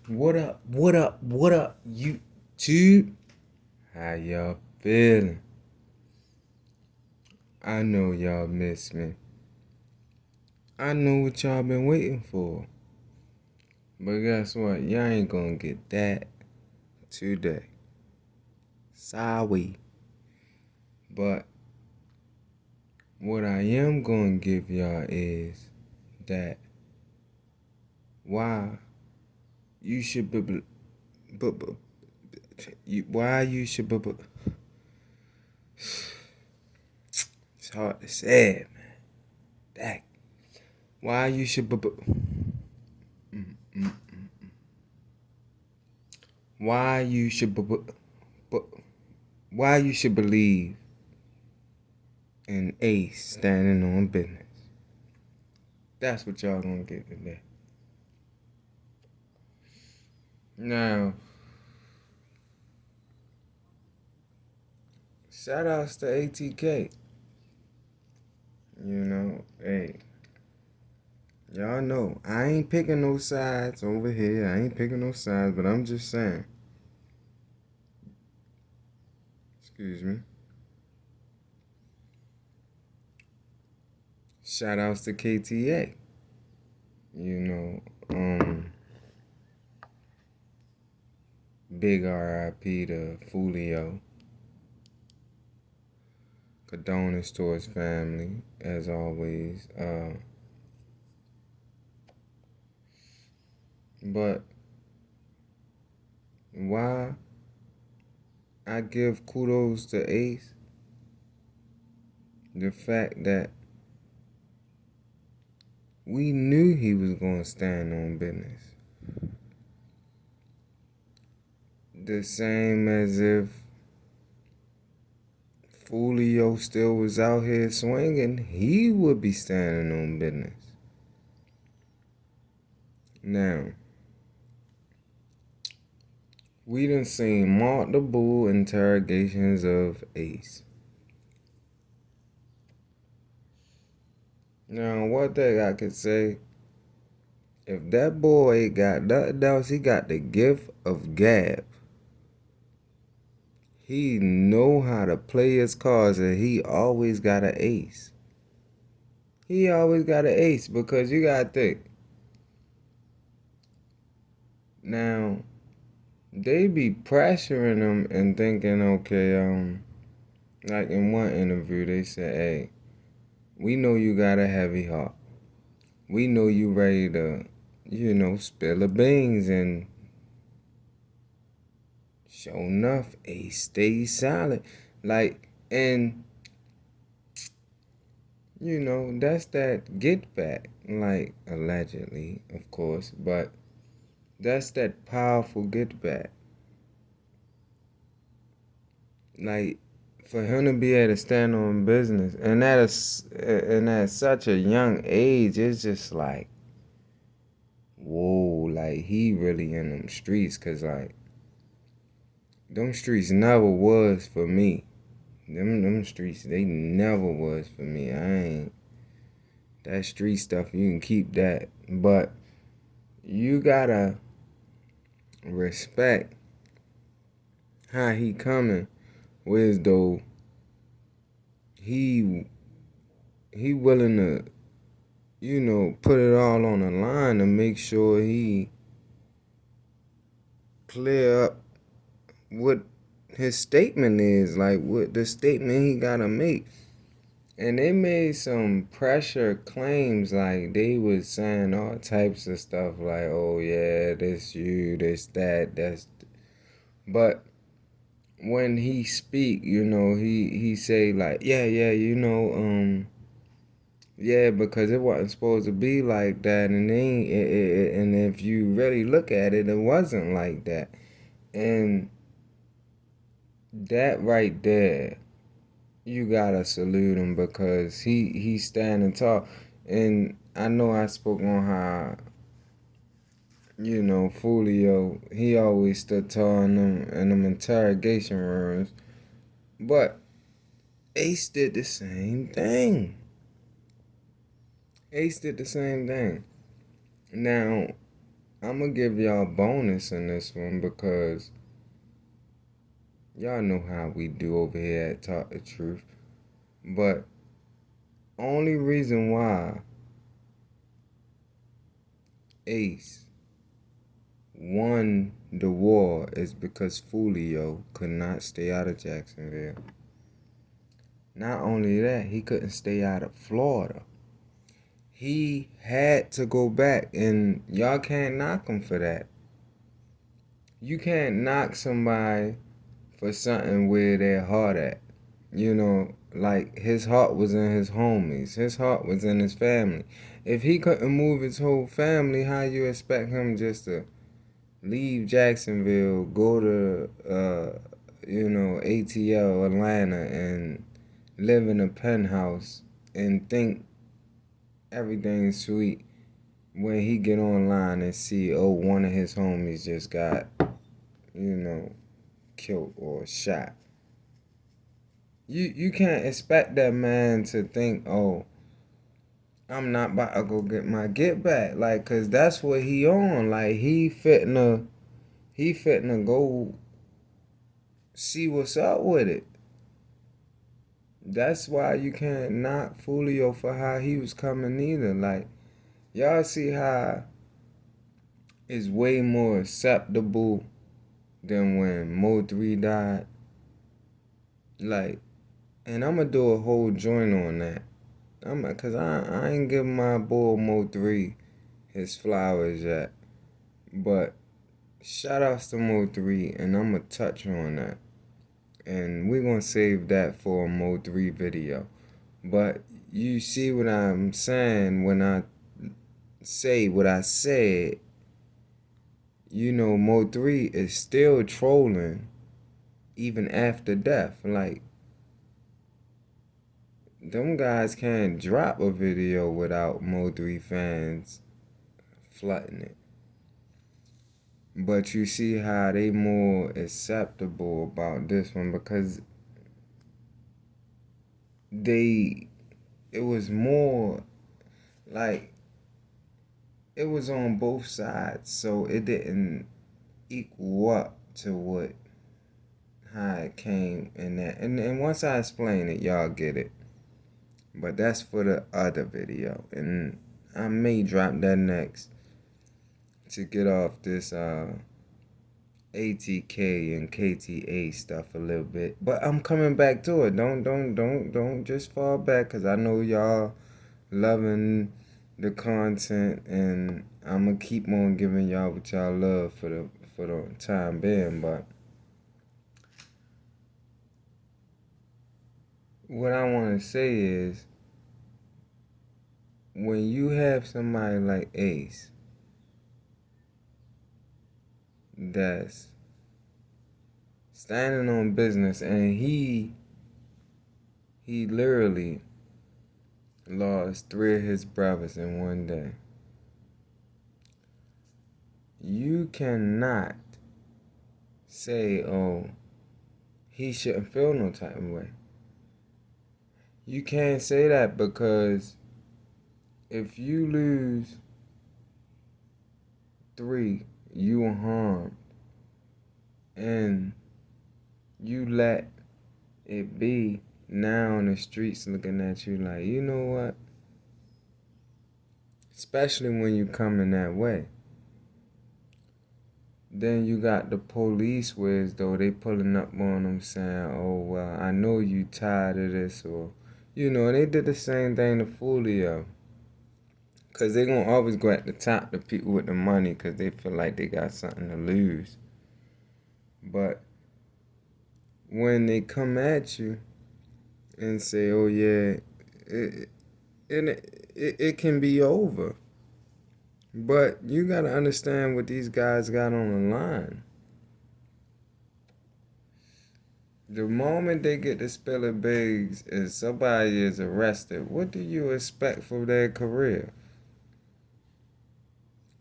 What up? What up? What up, YouTube? How y'all feeling? I know y'all miss me. I know what y'all been waiting for. But guess what? Y'all ain't gonna get that today. Sorry. But what I am gonna give y'all is that why you should why you should it's hard to say it, man. That why you should why you should why you should believe in Ace standing on business. That's what y'all gonna get today. Now, shout outs to ATK. Hey, y'all know I ain't picking no sides over here. I ain't picking no sides, but I'm just saying. Excuse me. Shout outs to KTA. Big RIP to Fulio. Condolences to his family, as always. But why I give kudos to Ace, the fact that we knew he was going to stand on business. The same as if Fulio still was out here swinging, he would be standing on business. Now, we done seen multiple interrogations of Ace. Now, one thing I could say, if that boy got nothing else, he got the gift of gab. He know how to play his cards, and he always got an ace. He always got an ace because you gotta think. Now, they be pressuring him and thinking, okay, like in one interview, they said, hey, we know you got a heavy heart. We know you ready to, spill the beans, and sure enough, Ace stays silent. Like, and that's that get back. Like, allegedly, of course, but that's that powerful get back. Like, for him to be able to stand on business, and at such a young age, it's just like, whoa, like he really in them streets, cause like them streets never was for me. Them streets, they never was for me. I ain't that street stuff. You can keep that, but you gotta respect how he coming with, though he willing to put it all on the line to make sure he clear up what his statement is, like what the statement he gotta make. And they made some pressure claims, like they was saying all types of stuff, like, oh yeah, this you, this that's. But when he speak, he say like, yeah, yeah, because it wasn't supposed to be like that, and and if you really look at it, it wasn't like that, and that right there, you gotta salute him because he standing tall, and I know I spoke on how Fulio, he always stood tall in them interrogation rooms, but Ace did the same thing. Ace did the same thing. Now, I'm gonna give y'all a bonus in this one because y'all know how we do over here at Talk the Truth. But only reason why Ace won the war is because Fulio could not stay out of Jacksonville. Not only that, he couldn't stay out of Florida. He had to go back, and y'all can't knock him for that. You can't knock somebody for something where their heart at. You know, like his heart was in his homies. His heart was in his family. If he couldn't move his whole family, how you expect him just to leave Jacksonville, go to ATL Atlanta and live in a penthouse and think everything's sweet when he get online and see, oh, one of his homies just got, killed or shot. You can't expect that man to think, oh, I'm not about to go get my get back. Like, cause that's what he on. Like he fitting go see what's up with it. That's why you can't knock Fulio for how he was coming either. Like, y'all see how it's way more acceptable than when Mo 3 died. Like, and I'm gonna do a whole joint on that. Cause I ain't giving my boy Mo 3 his flowers yet. But shout outs to Mo 3, and I'm gonna touch on that. And we're gonna save that for a Mo 3 video. But you see what I'm saying when I say what I said. Mo 3 is still trolling even after death. Like, them guys can't drop a video without Mo 3 fans flooding it. But you see how they more acceptable about this one because it was more like it was on both sides, so it didn't equal up to how it came in that. And once I explain it, y'all get it. But that's for the other video, and I may drop that next to get off this ATK and KTA stuff a little bit. But I'm coming back to it. Don't just fall back, cause I know y'all loving the content, and I'm gonna keep on giving y'all what y'all love for the time being. But what I want to say is, when you have somebody like Ace that's standing on business, and he literally lost 3 of his brothers in one day. You cannot say, oh, he shouldn't feel no type of way. You can't say that, because if you lose 3, you were harmed, and you let it be, now on the streets looking at you like, you know what? Especially when you come in that way. Then you got the police where as though they pulling up on them saying, oh, well, I know you tired of this, or, they did the same thing to Fulio. Because they going to always go at the top, the people with the money, because they feel like they got something to lose. But when they come at you and say, oh, yeah, it can be over. But you got to understand what these guys got on the line. The moment they get to spilling beans and somebody is arrested, what do you expect for their career?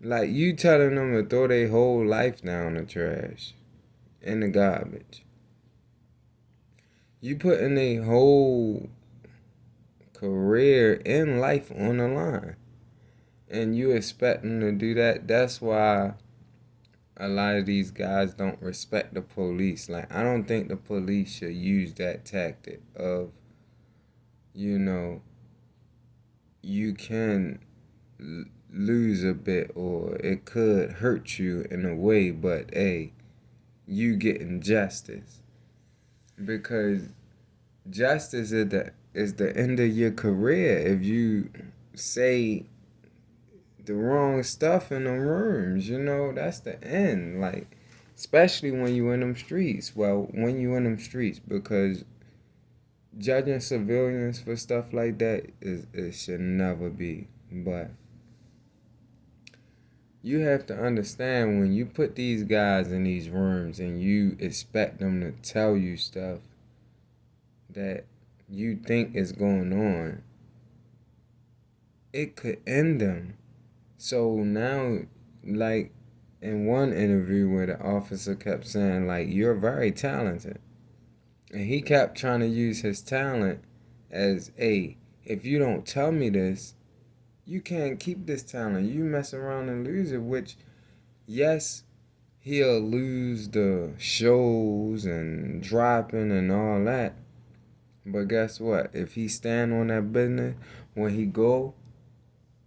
Like, you telling them to throw their whole life down the trash, in the garbage. You putting their whole career and life on the line. and you expect them to do that. That's why a lot of these guys don't respect the police. Like, I don't think the police should use that tactic of, you know, you can lose a bit or it could hurt you in a way, but hey, you getting justice. Because justice is the end of your career if you say the wrong stuff in the rooms, that's the end. Like, especially when you in them streets. Well, when you in them streets, because judging civilians for stuff like that it should never be. But you have to understand, when you put these guys in these rooms and you expect them to tell you stuff that you think is going on, it could end them. So now, like, in one interview where the officer kept saying, like, you're very talented. And he kept trying to use his talent as, hey, if you don't tell me this, you can't keep this talent. You mess around and lose it, which, yes, he'll lose the shows and dropping and all that. But guess what? If he stand on that business, when he go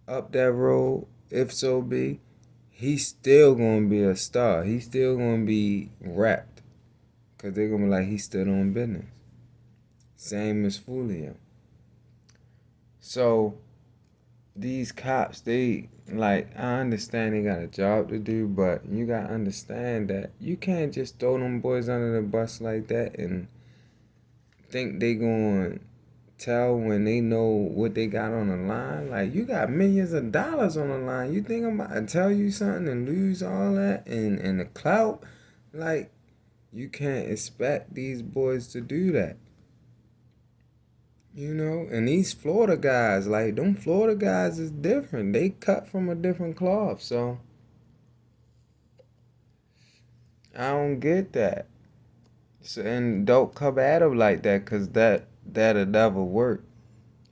up that road, if so be, he's still gonna be a star. He's still gonna be rapped. Cause they're gonna be like, he stood on business. Same as Fulio. So these cops, I understand they got a job to do, but you gotta understand that you can't just throw them boys under the bus like that and think they gonna tell when they know what they got on the line. Like, you got millions of dollars on the line. You think I'm about to tell you something and lose all that and the clout? Like, you can't expect these boys to do that. And these Florida guys, like, them Florida guys is different. They cut from a different cloth. So I don't get that. So, and don't come at them like that, because that'll never work.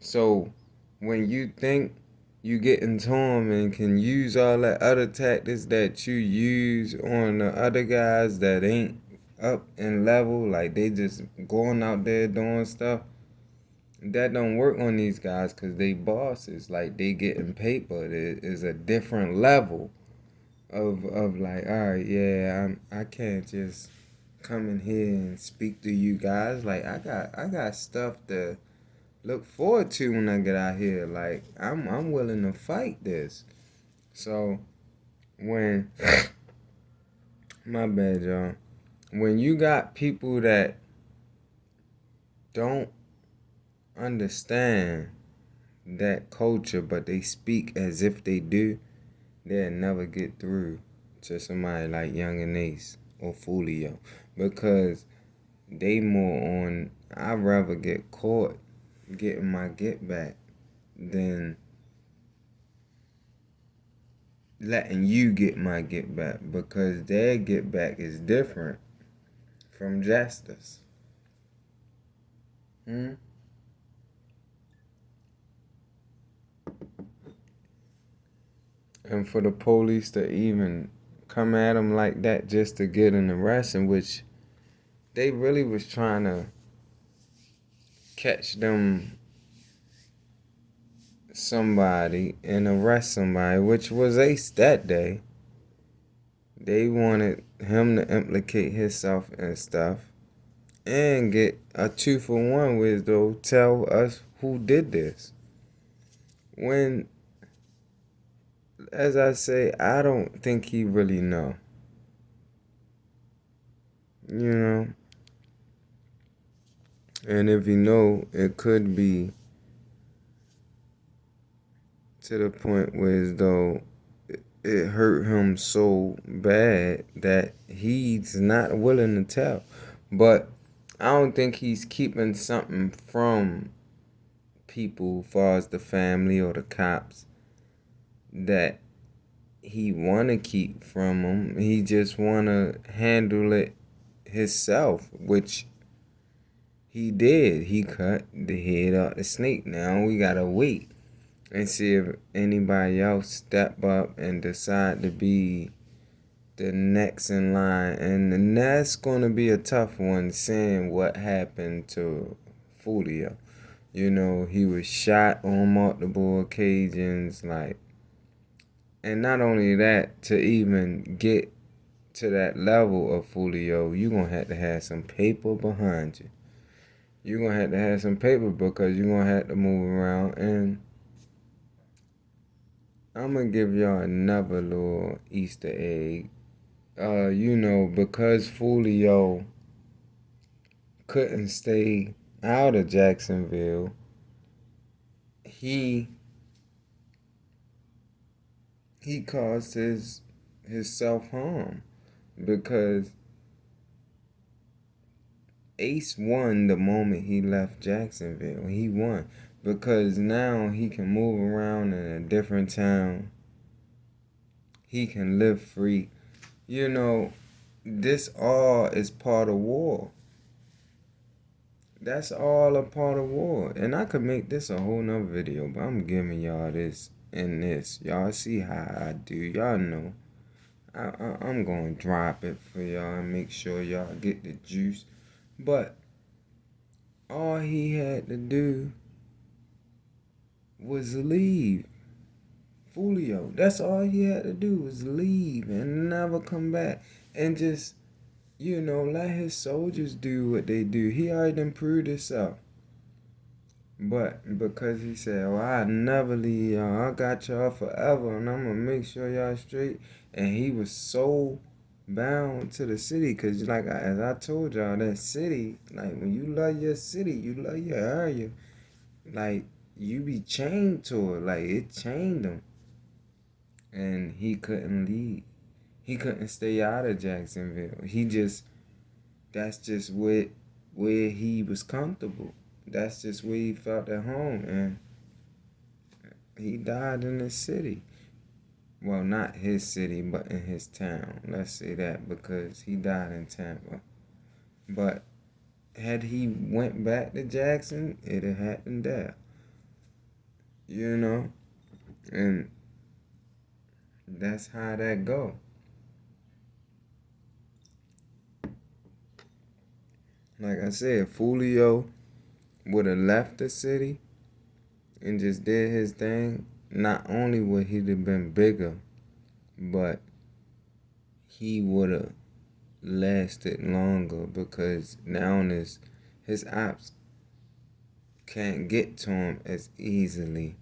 So when you think you get into them and can use all that other tactics that you use on the other guys that ain't up in level, like they just going out there doing stuff, that don't work on these guys, because they bosses. Like, they getting paper. It is a different level of like, all right, yeah, I can't just come in here and speak to you guys. Like, I got stuff to look forward to when I get out here. Like, I'm willing to fight this. So when my bad, y'all. When you got people that don't understand that culture, but they speak as if they do, they'll never get through to somebody like Yungeen Ace or Fulio, because they more on, I'd rather get caught getting my get back than letting you get my get back, because their get back is different from justice. And for the police to even come at them like that just to get an arrest, in which they really was trying to catch them somebody and arrest somebody, which was Ace that day. They wanted him to implicate himself and stuff and get a 2-for-1, with though tell us who did this. When, as I say, I don't think he really know. And if he know, it could be to the point where as though it hurt him so bad that he's not willing to tell. But I don't think he's keeping something from people, as far as the family or the cops, that he want to keep from them. He just want to handle it himself, which he did. He cut the head off the snake. Now we gotta wait. and see if anybody else step up and decide to be the next in line. And that's going to be a tough one, seeing what happened to Fulio. You know, he was shot on multiple occasions, like, and not only that, to even get to that level of Fulio, you're going to have some paper behind you. You're going to have some paper because you're going to have to move around. And I'm going to give y'all another little Easter egg. You know, because Fulio couldn't stay out of Jacksonville, he caused his self-harm, because Ace won the moment he left Jacksonville. He won because now he can move around in a different town. He can live free. You know, this all is part of war. That's all a part of war. And I could make this a whole nother video, but I'm giving y'all this and this. Y'all see how I do. Y'all know. I'm going to drop it for y'all and make sure y'all get the juice. But all he had to do was leave. Fulio. That's all he had to do was leave and never come back. And just, you know, let his soldiers do what they do. He already done proved himself. But because he said, "Oh, I never leave y'all. I got y'all forever, and I'm gonna make sure y'all straight." And he was so bound to the city, cause like as I told y'all, that city, like when you love your city, you love your area. Like you be chained to it. Like it chained him, and he couldn't leave. He couldn't stay out of Jacksonville. That's just where he was comfortable. That's just where he felt at home, and he died in his city. Well, not his city, but in his town. Let's say that, because he died in Tampa. But had he went back to Jackson, it'd have happened there. You know? And that's how that go. Like I said, Fulio would have left the city and just did his thing. Not only would he have been bigger, but he would have lasted longer, because now his ops can't get to him as easily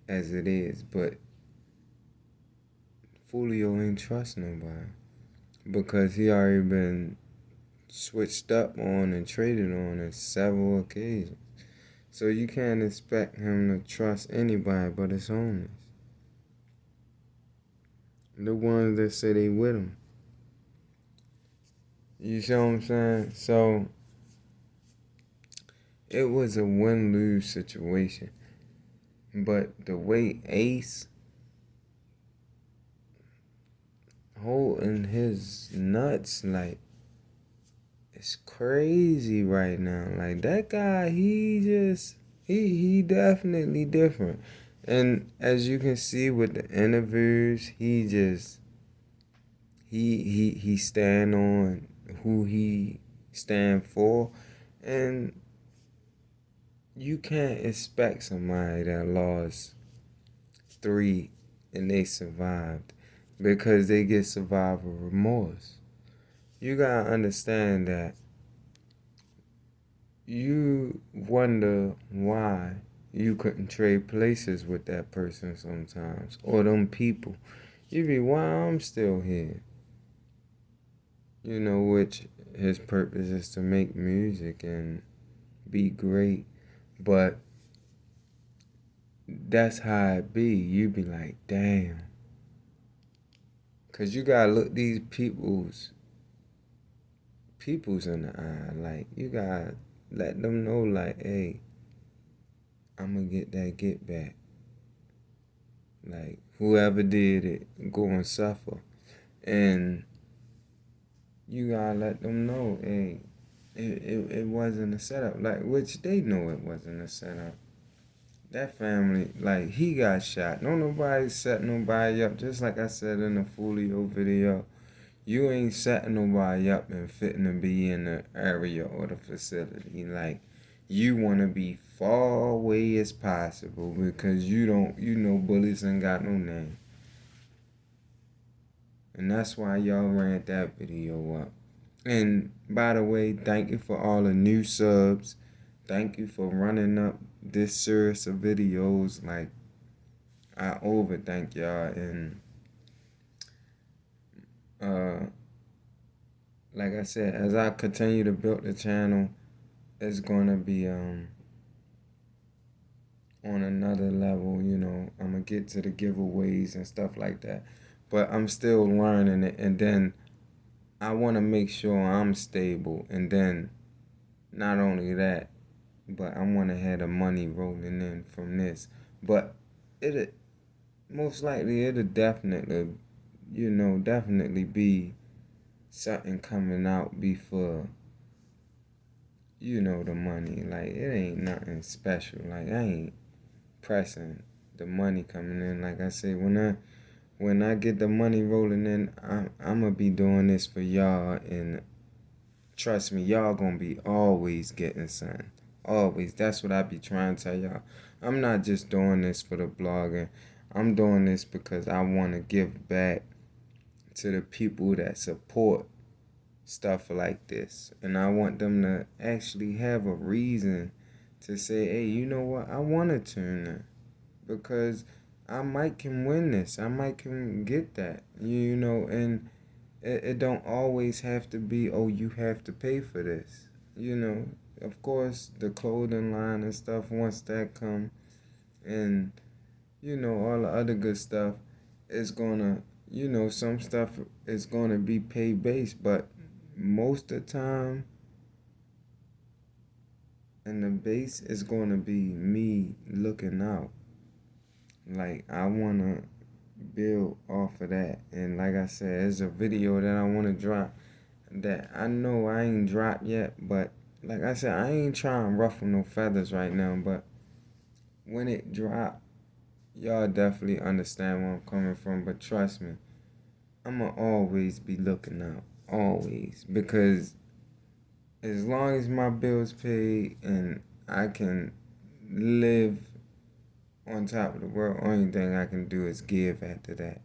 as it is. But Fulio ain't trust nobody, because he already been switched up on and traded on several occasions. So you can't expect him to trust anybody but his homies. The ones that say they with him. You see what I'm saying? So it was a win-lose situation. But the way Ace holding his nuts, like, it's crazy right now. Like, that guy, he definitely different. And as you can see with the interviews, he stand on who he stand for. And you can't expect somebody that lost 3 and they survived, because they get survival remorse. You gotta understand that you wonder why you couldn't trade places with that person sometimes, or them people. You be, why I'm still here? You know, which his purpose is to make music and be great. But that's how it be. You be like, damn. Cause you gotta look these people's in the eye. Like, you gotta let them know, like, hey, I'm gonna get that get back. Like, whoever did it, go and suffer. And you gotta let them know, hey, it wasn't a setup. Like, which they know it wasn't a setup. that family, like, he got shot. No, nobody set nobody up. Just like I said in the Folio video, you ain't setting nobody up and fitting to be in the area or the facility. Like, you want to be far away as possible because you know bullets ain't got no name. And that's why y'all ran that video up. And by the way, thank you for all the new subs. Thank you for running up this series of videos. Like, I overthank y'all. And uh like I said, as I continue to build the channel, it's gonna be on another level, you know. I'm gonna get to the giveaways and stuff like that. But I'm still learning it, and then I wanna make sure I'm stable, and then not only that, but I wanna have the money rolling in from this. But it most likely it'll definitely, you know, definitely be something coming out before, you know, the money. Like, it ain't nothing special. Like, I ain't pressing the money coming in. Like I say, when I get the money rolling in, I'm gonna be doing this for y'all, and trust me, y'all gonna be always getting something. Always. That's what I be trying to tell y'all. I'm not just doing this for the blogging. I'm doing this because I want to give back to the people that support stuff like this. And I want them to actually have a reason to say, hey, you know what? I want to tune in because I might can win this. I might can get that. You know, and it don't always have to be, oh, you have to pay for this. You know, of course, the clothing line and stuff, once that come, and, you know, all the other good stuff is gonna, you know, some stuff is gonna be pay based, but most of the time, and the base is gonna be me looking out. Like, I wanna build off of that. And like I said, there's a video that I wanna drop that I know I ain't dropped yet, but like I said, I ain't trying to ruffle no feathers right now, but when it drop, y'all definitely understand where I'm coming from. But trust me, I'ma always be looking out. Always. Because as long as my bills paid and I can live on top of the world, only thing I can do is give after that.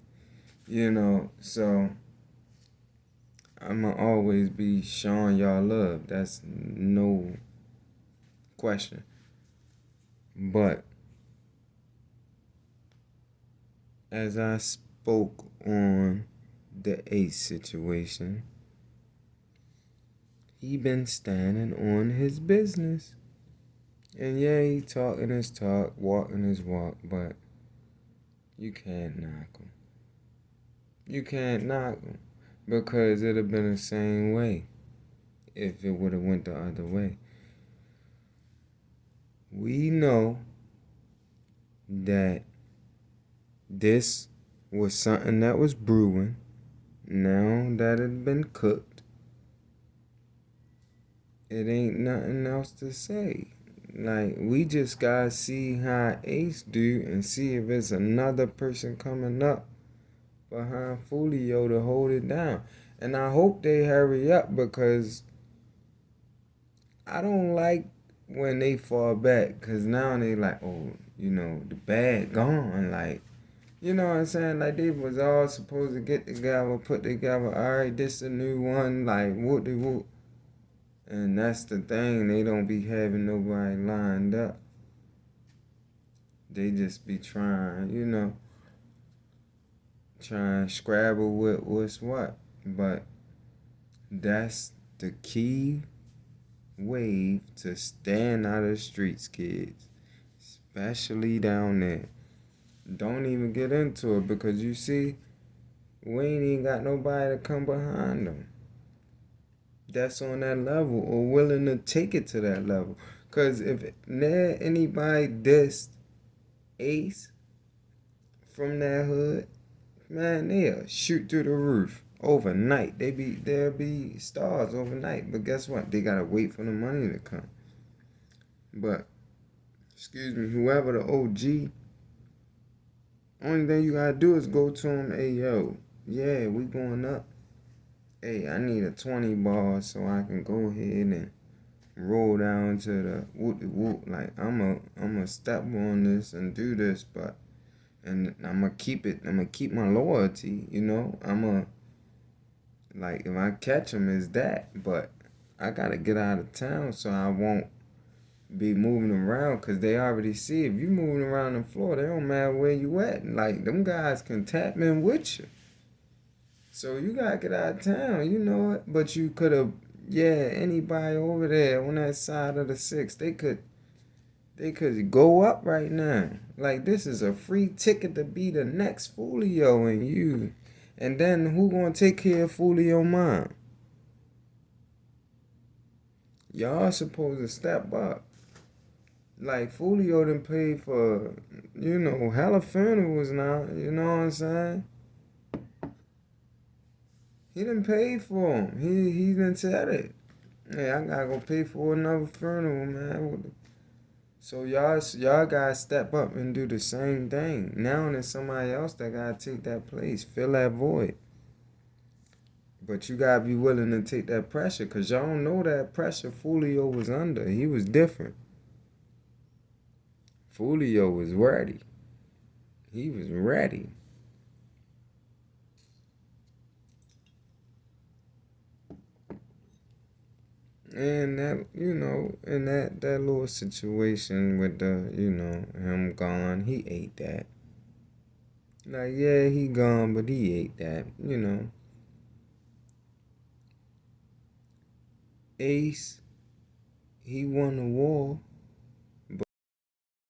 You know, so I'ma always be showing y'all love. That's no question. But as I spoke on the Ace situation, he been standing on his business. And yeah, he talking his talk, walking his walk, but you can't knock him. You can't knock him because it'd have been the same way if it would have went the other way. We know that this was something that was brewing. Now that it had been cooked, it ain't nothing else to say. Like, we just gotta see how Ace do and see if it's another person coming up behind Folio to hold it down. And I hope they hurry up because I don't like when they fall back, because now they like, oh, you know, the bad gone. Like, you know what I'm saying? Like, they was all supposed to get together, put together, all right, this a new one, like, whoop-de-whoop. And that's the thing, they don't be having nobody lined up. They just be trying, you know, trying to scrabble with what's what. But that's the key wave to staying out of the streets, kids. Especially down there. Don't even get into it because you see, we ain't even got nobody to come behind them that's on that level or willing to take it to that level. Because if anybody dissed Ace from that hood, man, they'll shoot through the roof overnight. They'll be stars overnight. But guess what? They gotta wait for the money to come. But excuse me, whoever the OG, only thing you gotta do is go to him, hey yo, yeah, we going up. Hey, I need a 20 ball so I can go ahead and roll down to the whoop de whoop. Like I'm a step on this and do this, but and I'm gonna keep it. I'm gonna keep my loyalty. You know, I'm gonna like if I catch him is that, but I gotta get out of town so I won't be moving around because they already see if you moving around the floor, they don't matter where you at. Like them guys can tap in with you. So you gotta get out of town, you know it. But you could have, yeah, anybody over there on that side of the six, they could go up right now. Like this is a free ticket to be the next Folio and you. And then who gonna take care of Folio mom? Y'all supposed to step up. Like Folio done paid for, hella funerals now. You know what I'm saying? He done paid for him. He done said it. Hey, I gotta go pay for another funeral, man. So y'all gotta step up and do the same thing. Now there's somebody else that gotta take that place, fill that void. But you gotta be willing to take that pressure, cause y'all don't know that pressure Folio was under. He was different. Folio was ready. He was ready. And that little situation with him gone, he ate that. Like, yeah, he gone, but he ate that. Ace, he won the war.